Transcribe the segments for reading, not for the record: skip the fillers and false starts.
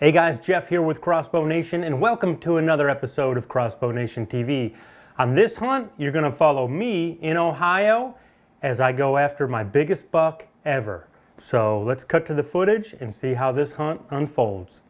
Hey guys, Jeff here with Crossbow Nation, and welcome to another episode of Crossbow Nation TV. On this hunt, you're going to follow me in Ohio as I go after my biggest buck ever. So let's cut to the footage and see how this hunt unfolds.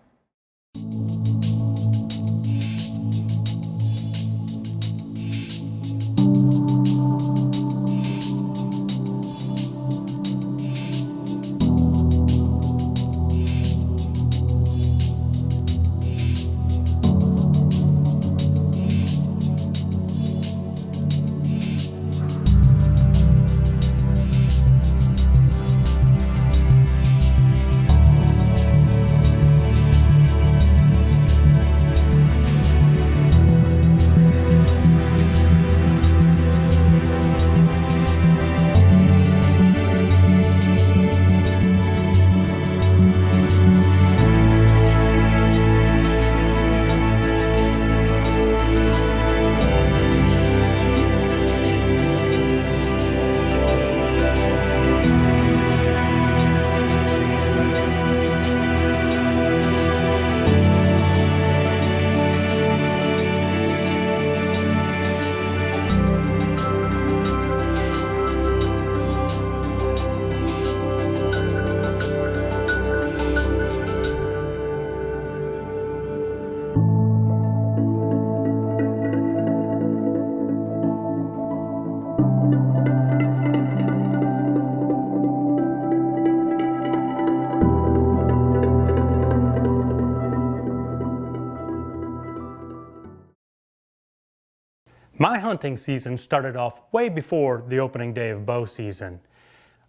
My hunting season started off way before the opening day of bow season.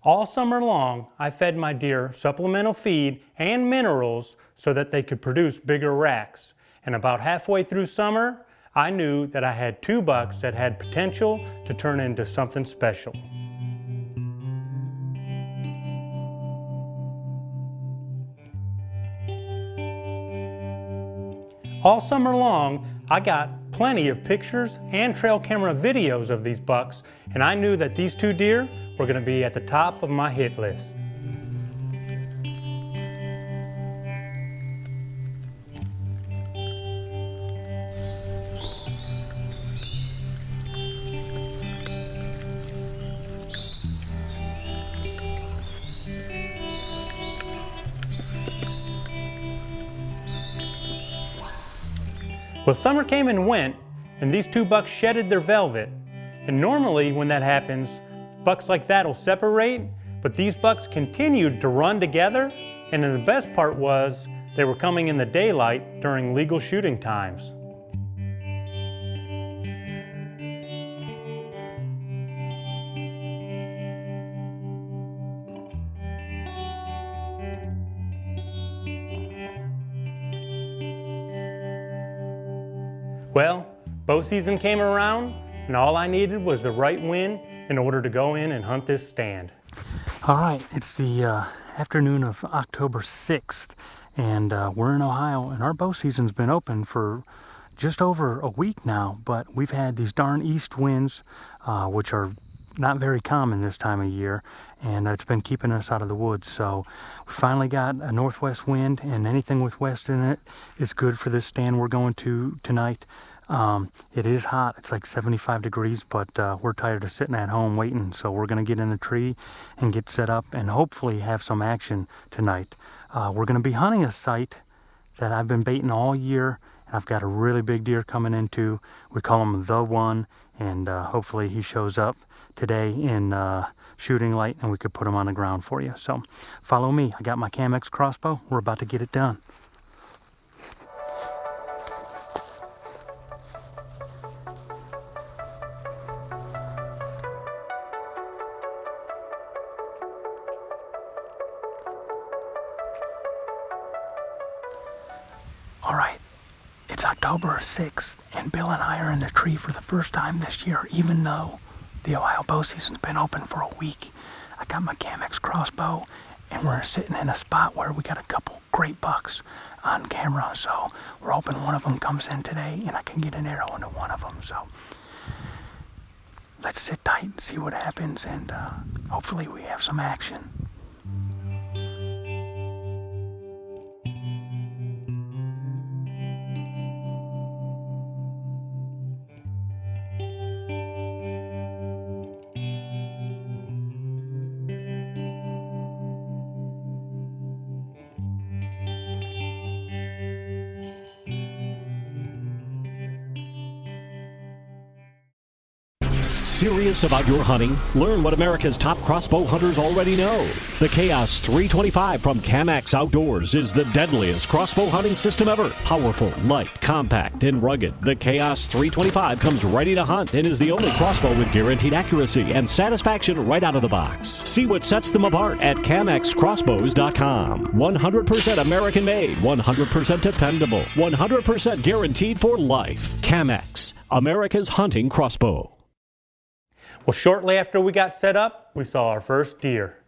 All summer long, I fed my deer supplemental feed and minerals so that they could produce bigger racks. And about halfway through summer, I knew that I had two bucks that had potential to turn into something special. All summer long, I got plenty of pictures and trail camera videos of these bucks, and I knew that these two deer were going to be at the top of my hit list. Well, summer came and went, and these two bucks shedded their velvet. And normally when that happens, bucks like that will separate, but these bucks continued to run together, and then the best part was they were coming in the daylight during legal shooting times. Well, bow season came around, and all I needed was the right wind in order to go in and hunt this stand. All right, it's the afternoon of October 6th, and we're in Ohio, and our bow season's been open for just over a week now, but we've had these darn east winds, which are not very common this time of year, and it's been keeping us out of the woods. So we finally got a northwest wind, and anything with west in it is good for this stand we're going to tonight. It is hot, it's like 75 degrees, but we're tired of sitting at home waiting, so we're going to get in the tree and get set up and hopefully have some action tonight. We're going to be hunting a site that I've been baiting all year, and I've got a really big deer coming into. We call him the one, and hopefully he shows up today in shooting light and we could put him on the ground for you. So follow me. I got my Cam-X crossbow. We're about to get it done. All right, it's October 6th, and Bill and I are in the tree for the first time this year, even though the Ohio bow season's been open for a week. I got my Cam-X crossbow, and we're sitting in a spot where we got a couple great bucks on camera, so we're hoping one of them comes in today, and I can get an arrow into one of them. So let's sit tight and see what happens, and hopefully we have some action. Serious about your hunting? Learn what America's top crossbow hunters already know. The Chaos 325 from Camex Outdoors is the deadliest crossbow hunting system ever. Powerful, light, compact, and rugged, the Chaos 325 comes ready to hunt and is the only crossbow with guaranteed accuracy and satisfaction right out of the box. See what sets them apart at CamexCrossbows.com. 100% American made, 100% dependable, 100% guaranteed for life. Camex, America's hunting crossbow. Well, shortly after we got set up, we saw our first deer.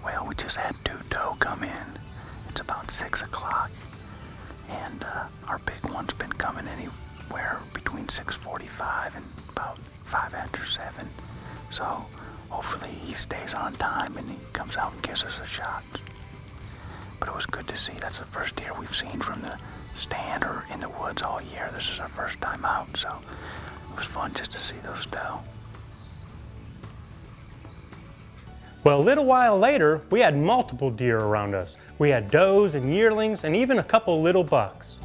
Well, we just had two doe come in. It's about 6 o'clock, and our big one's been coming anywhere between 6:45 and about 5 after 7. So hopefully he stays on time and he comes out and gives us a shot. But it was good to see. That's the first deer we've seen from the stand or in the woods all year. This is our first time out, so it was fun just to see those doe. Well, a little while later, we had multiple deer around us. We had does and yearlings and even a couple little bucks.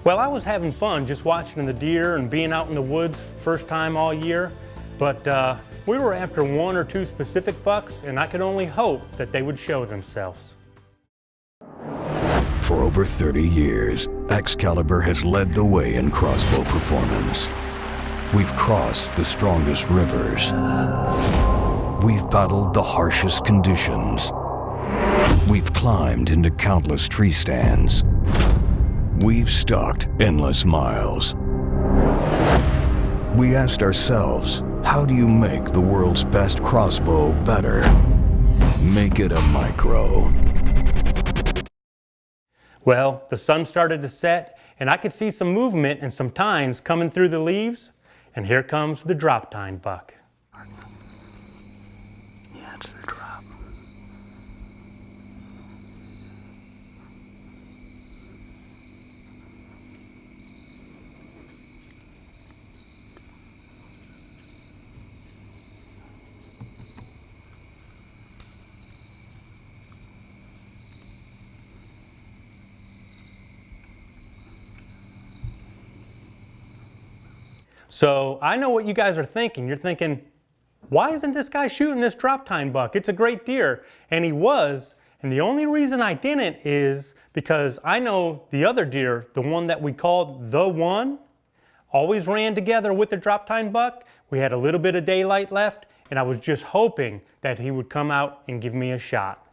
Well, I was having fun just watching the deer and being out in the woods first time all year, but we were after one or two specific bucks, and I could only hope that they would show themselves. For over 30 years, Excalibur has led the way in crossbow performance. We've crossed the strongest rivers. We've battled the harshest conditions. We've climbed into countless tree stands. We've stalked endless miles. We asked ourselves, how do you make the world's best crossbow better? Make it a micro. Well, the sun started to set, and I could see some movement and some tines coming through the leaves, and here comes the drop tine buck. Yeah, it's the drop. So I know what you guys are thinking. You're thinking, why isn't this guy shooting this drop tine buck? It's a great deer. And he was, and the only reason I didn't is because I know the other deer, the one that we called the one, always ran together with the drop tine buck, We had a little bit of daylight left, and I was just hoping that he would come out and give me a shot.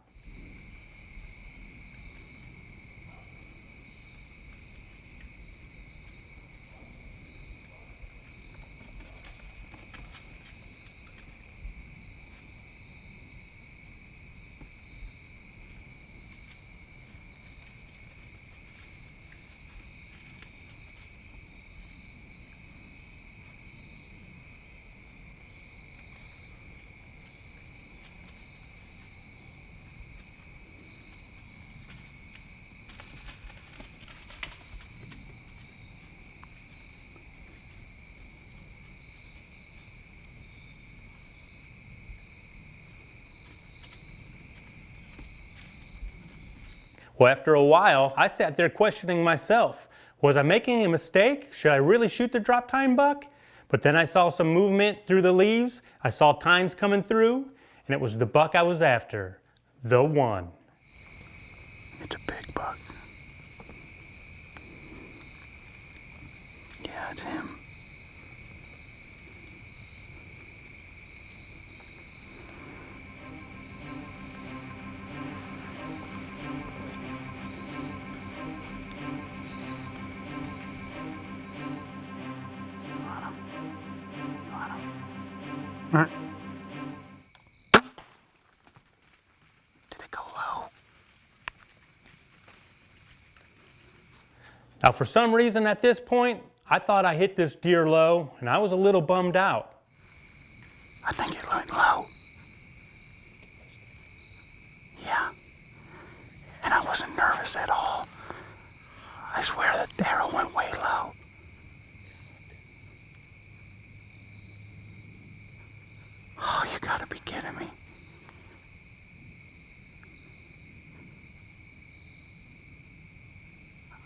Well, after a while, I sat there questioning myself. Was I making a mistake? Should I really shoot the drop tine buck? But then I saw some movement through the leaves. I saw tines coming through, and it was the buck I was after. The one. It's a big buck. Yeah, it's him. All right. Did it go low? Now, for some reason at this point, I thought I hit this deer low, and I was a little bummed out. I think it went low. Yeah. And I wasn't nervous at all. I swear that the arrow went way low. Oh, you gotta be kidding me.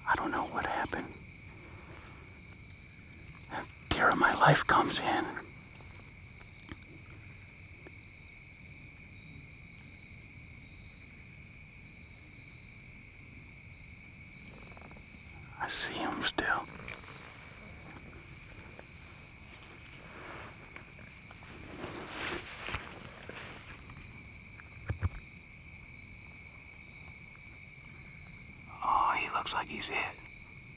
I don't know what happened. A deer of my life comes in. I see him still. Oh, he looks like he's hit.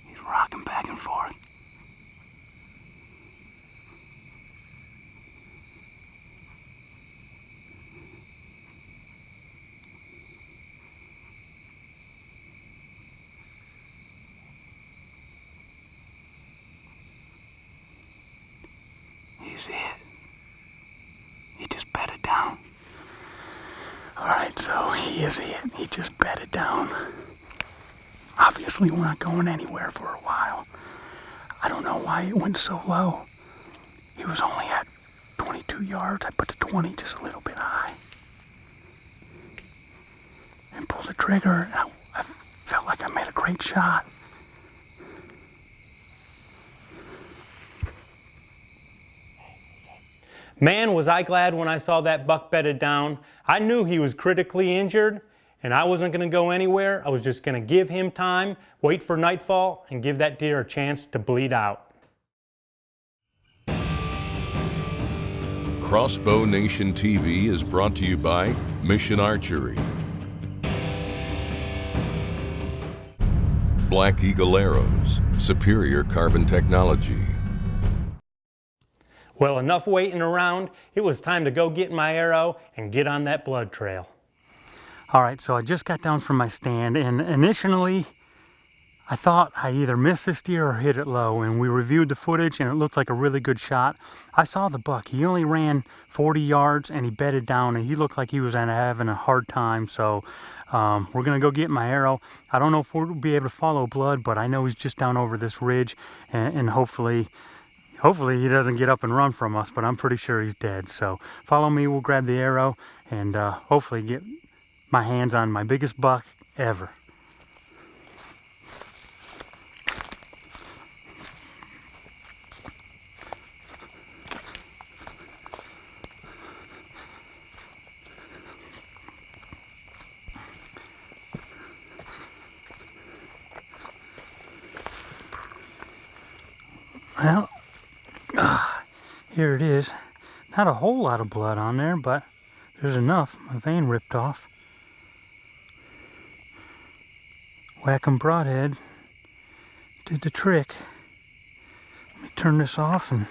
He's rocking back and forth. He's hit. He just bedded down. Alright, so he is hit. He just bedded down. Obviously, we're not going anywhere for a while. I don't know why it went so low. He was only at 22 yards. I put the 20 just a little bit high. And pulled the trigger. And I felt like I made a great shot. Man, was I glad when I saw that buck bedded down. I knew he was critically injured, and I wasn't going to go anywhere. I was just going to give him time, wait for nightfall, and give that deer a chance to bleed out. Crossbow Nation TV is brought to you by Mission Archery, Black Eagle Arrows, superior carbon technology. Well, enough waiting around. It was time to go get my arrow and get on that blood trail. All right, so I just got down from my stand, and initially I thought I either missed this deer or hit it low, and we reviewed the footage and it looked like a really good shot. I saw the buck. He only ran 40 yards and he bedded down, and he looked like he was having a hard time. So we're gonna go get my arrow. I don't know if we'll be able to follow blood, but I know he's just down over this ridge, and hopefully he doesn't get up and run from us, but I'm pretty sure he's dead. So follow me, we'll grab the arrow, and hopefully get my hands on my biggest buck ever. Well, Here it is. Not a whole lot of blood on there, but there's enough. My vein ripped off. Whack 'em broadhead did the trick. Let me turn this off and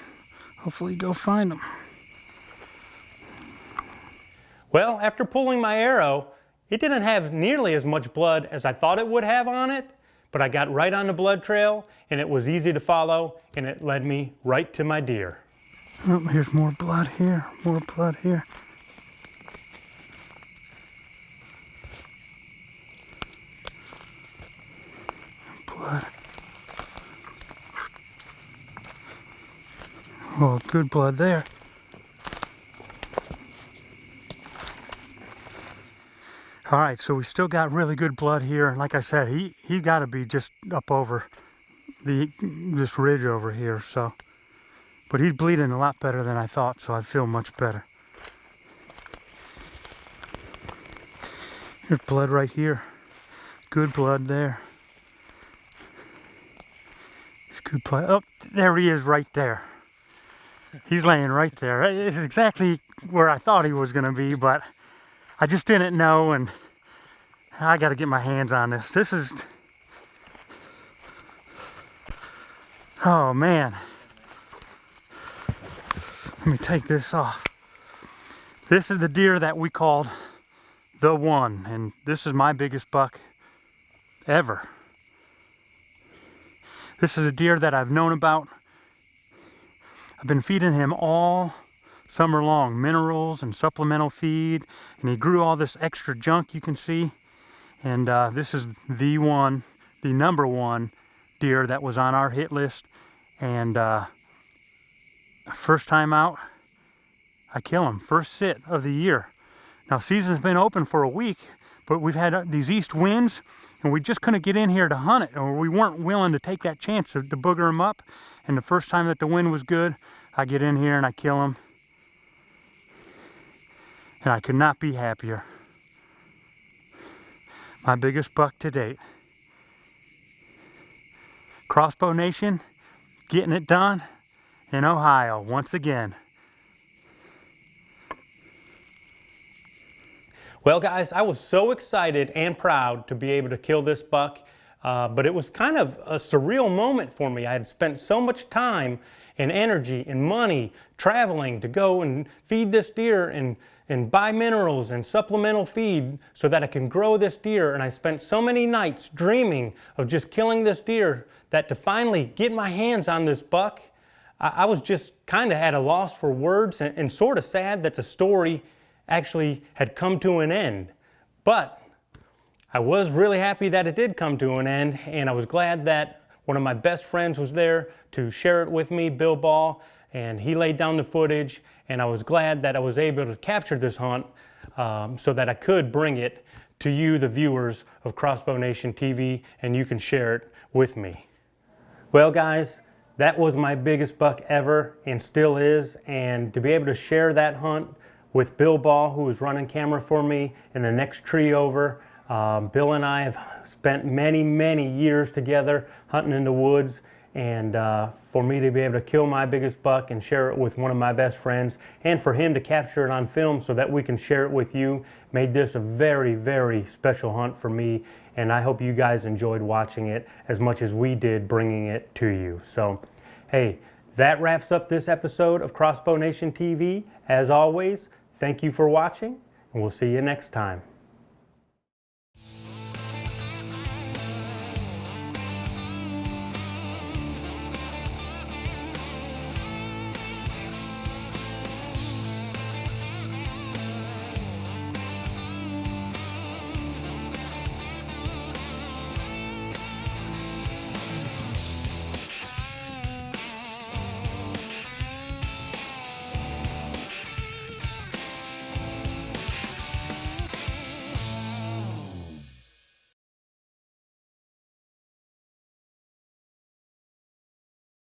hopefully go find them. Well, after pulling my arrow, it didn't have nearly as much blood as I thought it would have on it, but I got right on the blood trail and it was easy to follow and it led me right to my deer. Oh, here's more blood here, more blood here. Blood. Oh, good blood there. All right, so we still got really good blood here. Like I said, he got to be just up over this ridge over here. So, but he's bleeding a lot better than I thought, so I feel much better. There's blood right here. Good blood there. It's good blood. Oh, there he is right there. He's laying right there. It's exactly where I thought he was going to be, but I just didn't know, and I got to get my hands on this. This is, oh man. Let me take this off. This is the deer that we called the one, and this is my biggest buck ever. This is a deer that I've known about. I've been feeding him all summer long, minerals and supplemental feed, and he grew all this extra junk you can see. And this is the number one deer that was on our hit list. And first time out, I kill him. First sit of the year. Now, season's been open for a week, but we've had these east winds, and we just couldn't get in here to hunt it, or we weren't willing to take that chance to booger him up. And the first time that the wind was good, I get in here and I kill him. And I could not be happier. My biggest buck to date. Crossbow Nation, getting it done in Ohio once again. Well guys, I was so excited and proud to be able to kill this buck, but it was kind of a surreal moment for me. I had spent so much time and energy and money traveling to go and feed this deer and buy minerals and supplemental feed so that I can grow this deer. And I spent so many nights dreaming of just killing this deer that to finally get my hands on this buck, I was just kind of at a loss for words and sort of sad that the story actually had come to an end. But I was really happy that it did come to an end, and I was glad that one of my best friends was there to share it with me, Bill Ball, and he laid down the footage, and I was glad that I was able to capture this hunt so that I could bring it to you, the viewers of Crossbow Nation TV, and you can share it with me. Well guys, that was my biggest buck ever and still is, and to be able to share that hunt with Bill Ball, who was running camera for me in the next tree over. Bill and I have spent many, many years together hunting in the woods, and for me to be able to kill my biggest buck and share it with one of my best friends, and for him to capture it on film so that we can share it with you, made this a very, very special hunt for me, and I hope you guys enjoyed watching it as much as we did bringing it to you. So, hey, that wraps up this episode of Crossbow Nation TV. As always, thank you for watching, and we'll see you next time.